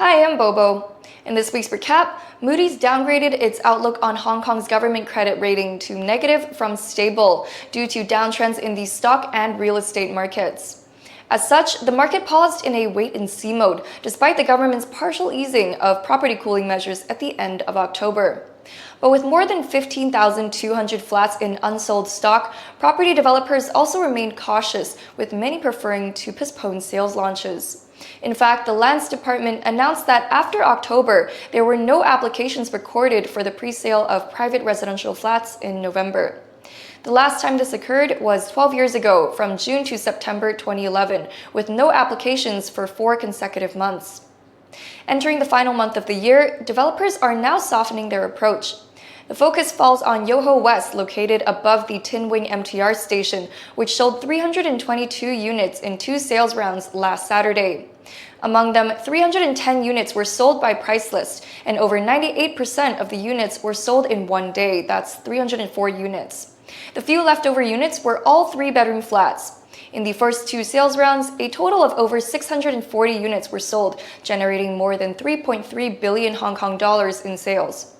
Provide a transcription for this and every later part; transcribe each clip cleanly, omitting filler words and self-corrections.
Hi, I'm Bobo. In this week's recap, Moody's downgraded its outlook on Hong Kong's government credit rating to negative from stable due to downtrends in the stock and real estate markets. As such, the market paused in a wait-and-see mode despite the government's partial easing of property cooling measures at the end of October. But with more than 15,200 flats in unsold stock, property developers also remained cautious, with many preferring to postpone sales launches. In fact, the Lands Department announced that after October, there were no applications recorded for the pre-sale of private residential flats in November. The last time this occurred was 12 years ago, from June to September 2011, with no applications for 4 consecutive months. Entering the final month of the year, developers are now softening their approach. The focus falls on Yoho West, located above the Tin Wing MTR station, which sold 322 units in 2 sales rounds last Saturday. Among them, 310 units were sold by price list, and over 98% of the units were sold in one day. That's 304 units. The few leftover units were all 3-bedroom flats. In the first 2 sales rounds, a total of over 640 units were sold, generating more than 3.3 billion Hong Kong dollars in sales.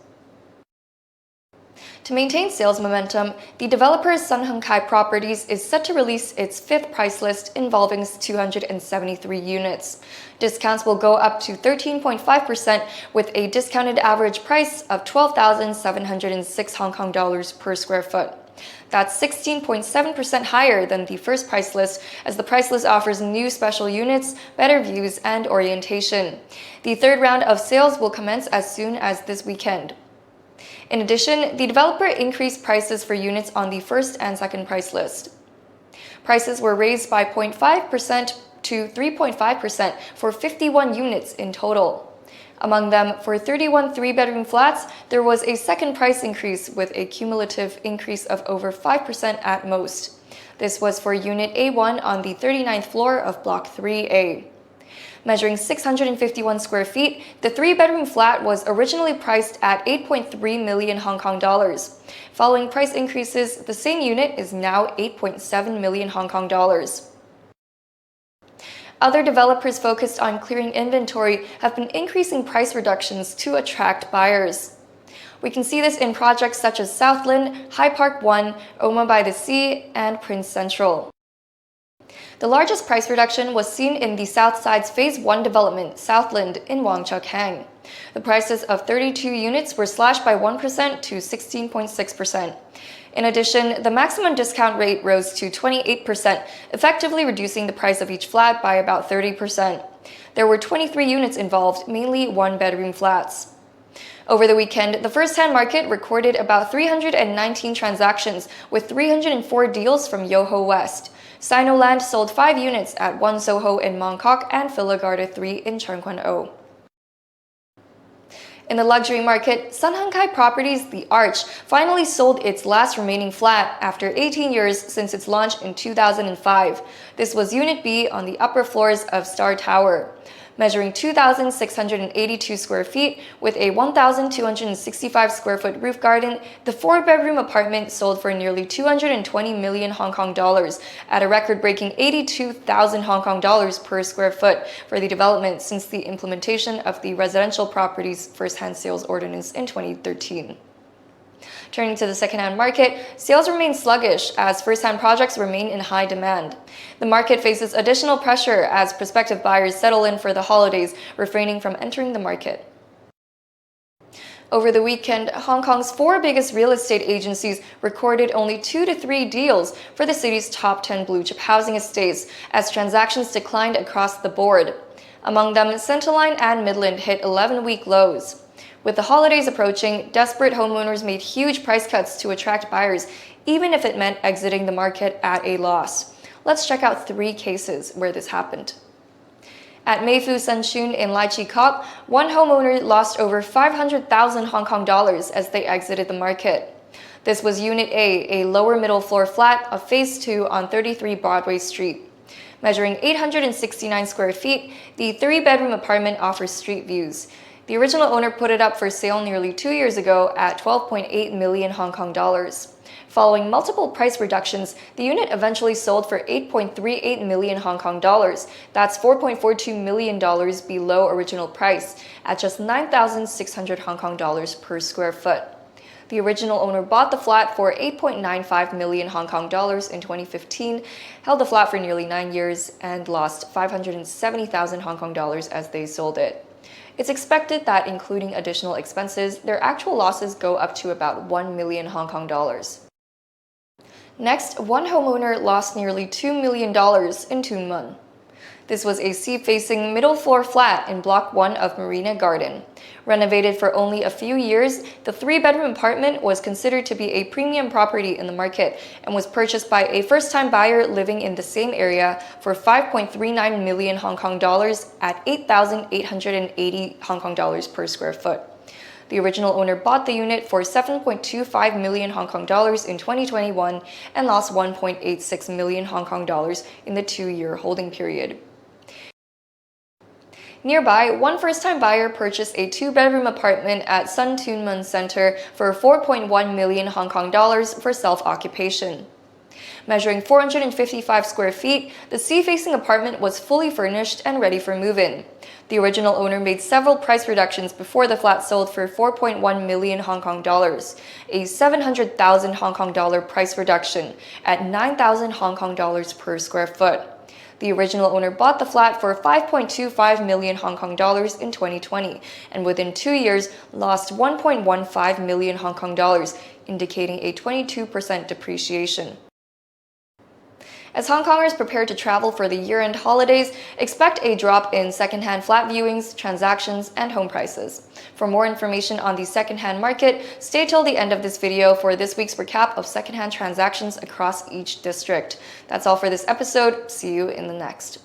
To maintain sales momentum, the developer Sun Hung Kai Properties is set to release its 5th price list involving 273 units. Discounts will go up to 13.5% with a discounted average price of 12,706 Hong Kong dollars per square foot. That's 16.7% higher than the first price list, as the price list offers new special units, better views, and orientation. The 3rd round of sales will commence as soon as this weekend. In addition, the developer increased prices for units on the first and second price list. Prices were raised by 0.5% to 3.5% for 51 units in total. Among them, for 31 3-bedroom flats, there was a second price increase with a cumulative increase of over 5% at most. This was for Unit A1 on the 39th floor of Block 3A. Measuring 651 square feet, the 3-bedroom flat was originally priced at 8.3 million Hong Kong dollars. Following price increases, the same unit is now 8.7 million Hong Kong dollars. Other developers focused on clearing inventory have been increasing price reductions to attract buyers. We can see this in projects such as Southland, High Park 1, Oma by the Sea, and Prince Central. The largest price reduction was seen in the South Side's Phase 1 development, Southland, in Wong Chuk Hang. The prices of 32 units were slashed by 1% to 16.6%. In addition, the maximum discount rate rose to 28%, effectively reducing the price of each flat by about 30%. There were 23 units involved, mainly 1-bedroom flats. Over the weekend, the first-hand market recorded about 319 transactions, with 304 deals from Yoho West. Sinoland sold 5 units at 1 Soho in Mong Kok and Philogarda 3 in Tseung Kwan O. In the luxury market, Sun Hung Kai Properties The Arch finally sold its last remaining flat after 18 years since its launch in 2005. This was Unit B on the upper floors of Star Tower. Measuring 2,682 square feet with a 1,265 square foot roof garden, the 4-bedroom apartment sold for nearly 220 million Hong Kong dollars at a record-breaking 82,000 Hong Kong dollars per square foot for the development since the implementation of the Residential Properties First-Hand Sales Ordinance in 2013. Turning to the second-hand market, sales remain sluggish as first-hand projects remain in high demand. The market faces additional pressure as prospective buyers settle in for the holidays, refraining from entering the market. Over the weekend, Hong Kong's 4 biggest real estate agencies recorded only 2 to 3 deals for the city's top 10 blue-chip housing estates, as transactions declined across the board. Among them, Centerline and Midland hit 11-week lows. With the holidays approaching, desperate homeowners made huge price cuts to attract buyers, even if it meant exiting the market at a loss. Let's check out 3 cases where this happened. At Mei Foo Sun Chuen in Lai Chi Kok, one homeowner lost over 500,000 Hong Kong dollars as they exited the market. This was Unit A lower middle floor flat of Phase 2 on 33 Broadway Street. Measuring 869 square feet, the 3-bedroom apartment offers street views. The original owner put it up for sale nearly 2 years ago at 12.8 million Hong Kong dollars. Following multiple price reductions, the unit eventually sold for 8.38 million Hong Kong dollars. That's $4.42 million below original price, at just 9,600 Hong Kong dollars per square foot. The original owner bought the flat for 8.95 million Hong Kong dollars in 2015, held the flat for nearly 9 years, and lost 570,000 Hong Kong dollars as they sold it. It's expected that, including additional expenses, their actual losses go up to about 1 million Hong Kong dollars. Next, one homeowner lost nearly $2 million in Tuen. This was a sea-facing middle-floor flat in Block 1 of Marina Garden. Renovated for only a few years, the 3-bedroom apartment was considered to be a premium property in the market and was purchased by a first-time buyer living in the same area for 5.39 million Hong Kong dollars at 8,880 Hong Kong dollars per square foot. The original owner bought the unit for 7.25 million Hong Kong dollars in 2021 and lost 1.86 million Hong Kong dollars in the 2-year holding period. Nearby, one first-time buyer purchased a 2-bedroom apartment at Sun Tuen Center for 4.1 million Hong Kong dollars for self-occupation. Measuring 455 square feet, the sea-facing apartment was fully furnished and ready for move-in. The original owner made several price reductions before the flat sold for 4.1 million Hong Kong dollars, a 700,000 Hong Kong dollar price reduction at 9,000 Hong Kong dollars per square foot. The original owner bought the flat for 5.25 million Hong Kong dollars in 2020, and within 2 years lost 1.15 million Hong Kong dollars, indicating a 22% depreciation. As Hong Kongers prepare to travel for the year-end holidays, expect a drop in second-hand flat viewings, transactions, and home prices. For more information on the second-hand market, stay till the end of this video for this week's recap of second-hand transactions across each district. That's all for this episode. See you in the next.